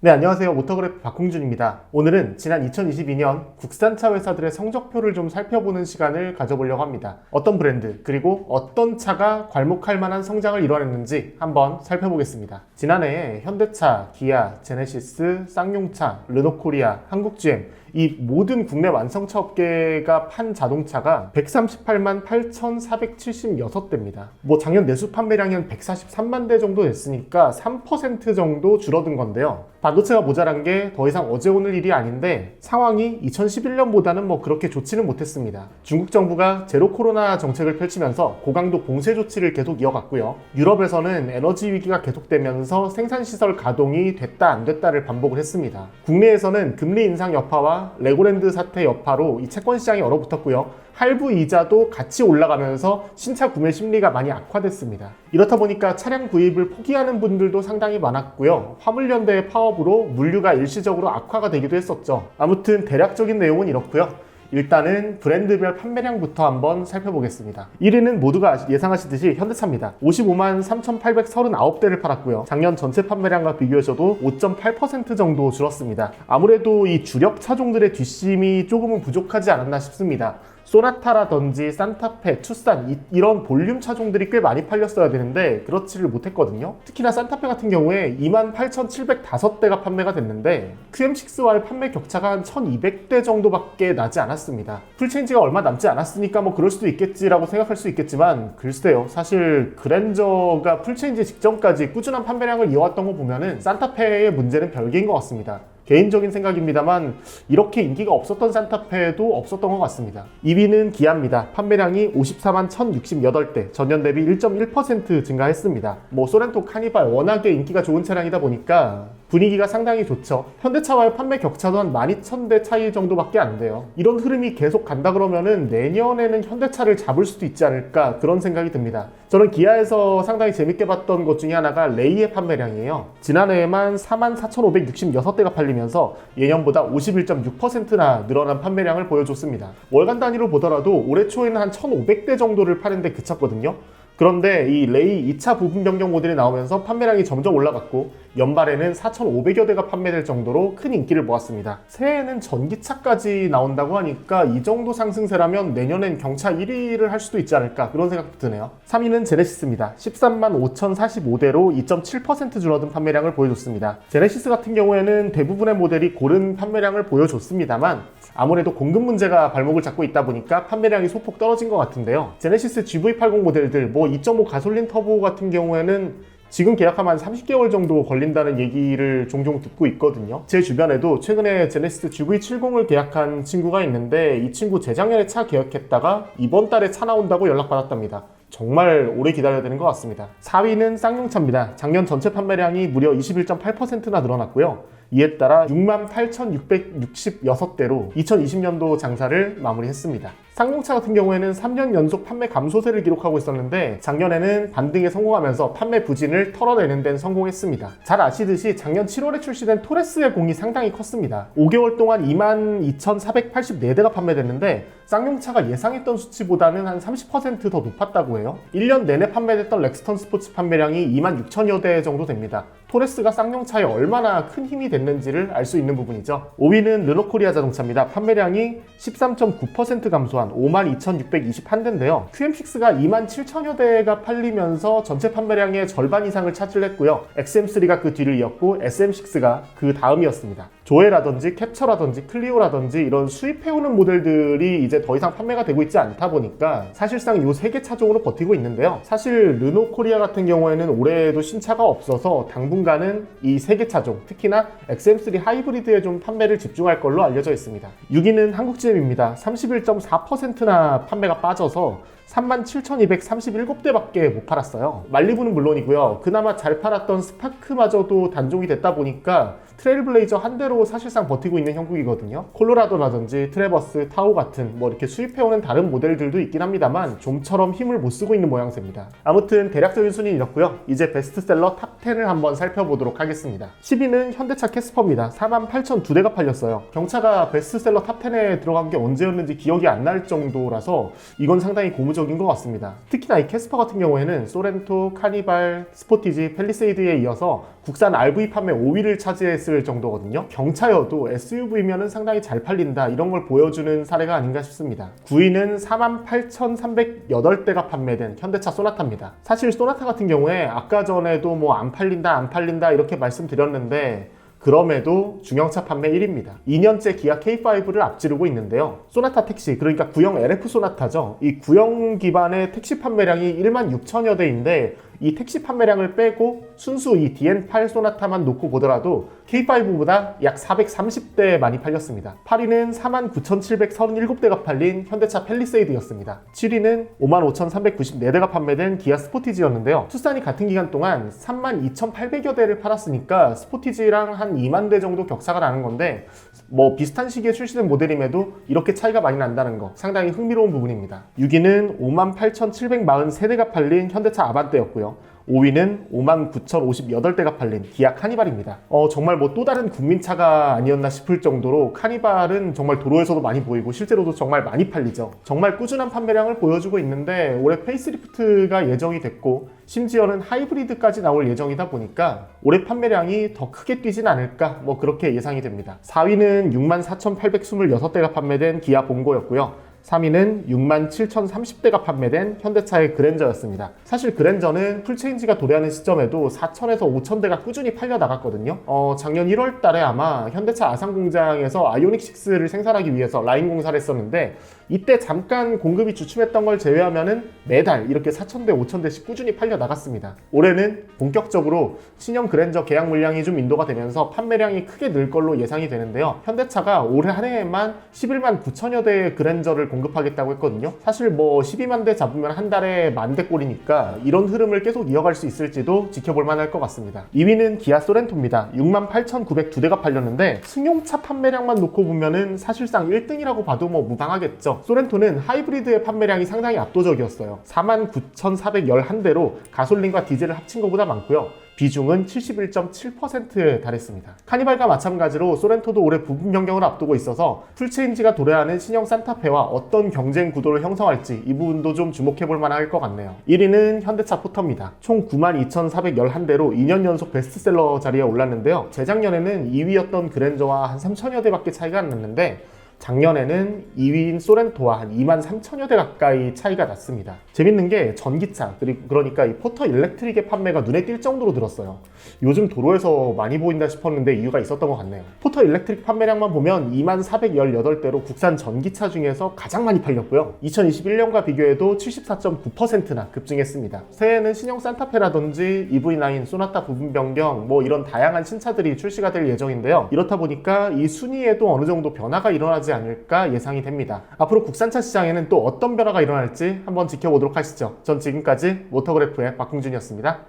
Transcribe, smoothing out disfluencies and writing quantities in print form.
네, 안녕하세요. 모터그래프 박홍준입니다. 오늘은 지난 2022년 국산차 회사들의 성적표를 좀 살펴보는 시간을 가져보려고 합니다. 어떤 브랜드, 그리고 어떤 차가 괄목할 만한 성장을 이뤄냈는지 한번 살펴보겠습니다. 지난해에 현대차, 기아, 제네시스, 쌍용차, 르노코리아, 한국GM 이 모든 국내 완성차 업계가 판 자동차가 138만 8,476대입니다. 작년 내수 판매량이 한 143만 대 정도 됐으니까 3% 정도 줄어든 건데요. 반도체가 모자란 게 더 이상 어제 오늘 일이 아닌데 상황이 2011년보다는 그렇게 좋지는 못했습니다. 중국 정부가 제로 코로나 정책을 펼치면서 고강도 봉쇄 조치를 계속 이어갔고요. 유럽에서는 에너지 위기가 계속되면서 생산시설 가동이 됐다 안 됐다를 반복을 했습니다. 국내에서는 금리 인상 여파와 레고랜드 사태 여파로 이 채권 시장이 얼어붙었고요. 할부 이자도 같이 올라가면서 신차 구매 심리가 많이 악화됐습니다. 이렇다 보니까 차량 구입을 포기하는 분들도 상당히 많았고요. 화물연대의 파업으로 물류가 일시적으로 악화가 되기도 했었죠. 아무튼 대략적인 내용은 이렇고요. 일단은 브랜드별 판매량부터 한번 살펴보겠습니다. 1위는 모두가 예상하시듯이 현대차입니다. 55만 3,839대를 팔았고요. 작년 전체 판매량과 비교해서도 5.8% 정도 줄었습니다. 아무래도 이 주력 차종들의 뒷심이 조금은 부족하지 않았나 싶습니다. 소나타라든지 산타페, 투싼 이런 볼륨 차종들이 꽤 많이 팔렸어야 되는데 그렇지를 못했거든요. 특히나 산타페 같은 경우에 28,705대가 판매가 됐는데 QM6와의 판매 격차가 한 1,200대 정도밖에 나지 않았습니다. 풀체인지가 얼마 남지 않았으니까 그럴 수도 있겠지라고 생각할 수 있겠지만 글쎄요, 사실 그랜저가 풀체인지 직전까지 꾸준한 판매량을 이어왔던 거 보면은 산타페의 문제는 별개인 것 같습니다. 개인적인 생각입니다만 이렇게 인기가 없었던 산타페도 없었던 것 같습니다. 2위는 기아입니다. 판매량이 54만 1,068대, 전년 대비 1.1% 증가했습니다. 소렌토 카니발 워낙에 인기가 좋은 차량이다 보니까 분위기가 상당히 좋죠. 현대차와의 판매 격차도 한 12,000대 차이 정도밖에 안 돼요. 이런 흐름이 계속 간다 그러면은 내년에는 현대차를 잡을 수도 있지 않을까 그런 생각이 듭니다. 저는 기아에서 상당히 재밌게 봤던 것 중에 하나가 레이의 판매량이에요. 지난해에만 44,566대가 팔리면서 예년보다 51.6%나 늘어난 판매량을 보여줬습니다. 월간 단위로 보더라도 올해 초에는 한 1,500대 정도를 파는데 그쳤거든요. 그런데 이 레이 2차 부분 변경 모델이 나오면서 판매량이 점점 올라갔고 연말에는 4,500여 대가 판매될 정도로 큰 인기를 모았습니다. 새해에는 전기차까지 나온다고 하니까 이 정도 상승세라면 내년엔 경차 1위를 할 수도 있지 않을까 그런 생각도 드네요. 3위는 제네시스입니다. 13만 5,045대로 2.7% 줄어든 판매량을 보여줬습니다. 제네시스 같은 경우에는 대부분의 모델이 고른 판매량을 보여줬습니다만 아무래도 공급 문제가 발목을 잡고 있다 보니까 판매량이 소폭 떨어진 것 같은데요. 제네시스 GV80 모델들 2.5 가솔린 터보 같은 경우에는 지금 계약하면 한 30개월 정도 걸린다는 얘기를 종종 듣고 있거든요. 제 주변에도 최근에 제네시스 GV70을 계약한 친구가 있는데 이 친구 재작년에 차 계약했다가 이번 달에 차 나온다고 연락받았답니다. 정말 오래 기다려야 되는 것 같습니다. 4위는 쌍용차입니다. 작년 전체 판매량이 무려 21.8%나 늘어났고요. 이에 따라 68,666대로 2020년도 장사를 마무리했습니다. 쌍용차 같은 경우에는 3년 연속 판매 감소세를 기록하고 있었는데 작년에는 반등에 성공하면서 판매 부진을 털어내는 데는 성공했습니다. 잘 아시듯이 작년 7월에 출시된 토레스의 공이 상당히 컸습니다. 5개월 동안 22,484대가 판매됐는데 쌍용차가 예상했던 수치보다는 한 30% 더 높았다고 해요. 1년 내내 판매됐던 렉스턴 스포츠 판매량이 26,000여 대 정도 됩니다. 토레스가 쌍용차에 얼마나 큰 힘이 됐는지를 알 수 있는 부분이죠. 5위는 르노코리아 자동차입니다. 판매량이 13.9% 감소한 52,621대인데요. QM6가 27,000여 대가 팔리면서 전체 판매량의 절반 이상을 차지했고요. XM3가 그 뒤를 이었고 SM6가 그 다음이었습니다. 조에라든지 캡처라든지 클리오라든지 이런 수입해오는 모델들이 이제 더 이상 판매가 되고 있지 않다 보니까 사실상 이 3개 차종으로 버티고 있는데요. 사실 르노코리아 같은 경우에는 올해에도 신차가 없어서 당분간은 이 3개 차종, 특히나 XM3 하이브리드에 좀 판매를 집중할 걸로 알려져 있습니다. 6위는 한국GM입니다. 31.4%나 판매가 빠져서 37,237대밖에 못 팔았어요. 말리부는 물론이고요. 그나마 잘 팔았던 스파크마저도 단종이 됐다 보니까 트레일블레이저 한 대로 사실상 버티고 있는 형국이거든요. 콜로라도라든지 트래버스, 타오 같은 이렇게 수입해오는 다른 모델들도 있긴 합니다만 좀처럼 힘을 못 쓰고 있는 모양새입니다. 아무튼 대략적인 순위는 이렇고요. 이제 베스트셀러 탑10을 한번 살펴보도록 하겠습니다. 10위는 현대차 캐스퍼입니다. 48,002대가 팔렸어요. 경차가 베스트셀러 탑10에 들어간 게 언제였는지 기억이 안 날 정도라서 이건 상당히 고무적인 이례적인 것 같습니다. 특히나 이 캐스퍼 같은 경우에는 소렌토, 카니발, 스포티지, 팰리세이드에 이어서 국산 RV 판매 5위를 차지했을 정도거든요. 경차여도 SUV면은 상당히 잘 팔린다, 이런 걸 보여주는 사례가 아닌가 싶습니다. 9위는 48,308대가 판매된 현대차 소나타입니다. 사실 소나타 같은 경우에 아까 전에도 뭐 안 팔린다 이렇게 말씀드렸는데, 그럼에도 중형차 판매 1위입니다. 2년째 기아 K5를 앞지르고 있는데요. 소나타 택시, 그러니까 구형 LF 소나타죠. 이 구형 기반의 택시 판매량이 16,000여 대인데 이 택시 판매량을 빼고 순수 이 DN8 소나타만 놓고 보더라도 K5보다 약 430대 많이 팔렸습니다. 8위는 49,737대가 팔린 현대차 팰리세이드였습니다. 7위는 55,394대가 판매된 기아 스포티지였는데요. 투싼이 같은 기간 동안 32,800여 대를 팔았으니까 스포티지랑 한 2만 대 정도 격차가 나는 건데, 뭐 비슷한 시기에 출시된 모델임에도 이렇게 차이가 많이 난다는 거 상당히 흥미로운 부분입니다. 6위는 58,743대가 팔린 현대차 아반떼였고요. 5위는 59,058대가 팔린 기아 카니발입니다. 정말 뭐 또 다른 국민차가 아니었나 싶을 정도로 카니발은 정말 도로에서도 많이 보이고 실제로도 정말 많이 팔리죠. 정말 꾸준한 판매량을 보여주고 있는데 올해 페이스리프트가 예정이 됐고 심지어는 하이브리드까지 나올 예정이다 보니까 올해 판매량이 더 크게 뛰진 않을까, 뭐 그렇게 예상이 됩니다. 4위는 64,826대가 판매된 기아 봉고였고요. 3위는 67,030대가 판매된 현대차의 그랜저였습니다. 사실 그랜저는 풀체인지가 도래하는 시점에도 4,000에서 5,000대가 꾸준히 팔려 나갔거든요. 작년 1월 달에 아마 현대차 아산 공장에서 아이오닉6를 생산하기 위해서 라인 공사를 했었는데, 이때 잠깐 공급이 주춤했던 걸 제외하면은 매달 이렇게 4,000대, 5,000대씩 꾸준히 팔려 나갔습니다. 올해는 본격적으로 신형 그랜저 계약 물량이 좀 인도가 되면서 판매량이 크게 늘 걸로 예상이 되는데요. 현대차가 올해 한 해에만 11만 9천여 대의 그랜저를 공급하겠다고 했거든요. 사실 뭐 12만 대 잡으면 한 달에 10,000대 꼴이니까 이런 흐름을 계속 이어갈 수 있을지도 지켜볼 만할 것 같습니다. 2위는 기아 소렌토입니다. 68,902대가 팔렸는데 승용차 판매량만 놓고 보면은 사실상 1등이라고 봐도 뭐 무방하겠죠. 소렌토는 하이브리드의 판매량이 상당히 압도적이었어요. 49,411대로 가솔린과 디젤을 합친 것보다 많고요. 비중은 71.7%에 달했습니다. 카니발과 마찬가지로 소렌토도 올해 부분 변경을 앞두고 있어서 풀체인지가 도래하는 신형 산타페와 어떤 경쟁 구도를 형성할지 이 부분도 좀 주목해볼 만할 것 같네요. 1위는 현대차 포터입니다. 총 92,411대로 2년 연속 베스트셀러 자리에 올랐는데요. 재작년에는 2위였던 그랜저와 한 3,000여 대밖에 차이가 안 났는데 작년에는 2위인 소렌토와 한 23,000여 대 가까이 차이가 났습니다. 재밌는 게 전기차, 그러니까 이 포터 일렉트릭의 판매가 눈에 띌 정도로 늘었어요. 요즘 도로에서 많이 보인다 싶었는데 이유가 있었던 것 같네요. 포터 일렉트릭 판매량만 보면 24,418대로 국산 전기차 중에서 가장 많이 팔렸고요. 2021년과 비교해도 74.9%나 급증했습니다. 새해에는 신형 산타페라든지 EV9, 소나타 부분 변경, 뭐 이런 다양한 신차들이 출시가 될 예정인데요. 이렇다 보니까 이 순위에도 어느 정도 변화가 일어나지 않을까 예상이 됩니다. 앞으로 국산차 시장에는 또 어떤 변화가 일어날지 한번 지켜보도록 하시죠. 전 지금까지 모터그래프의 박흥준이었습니다.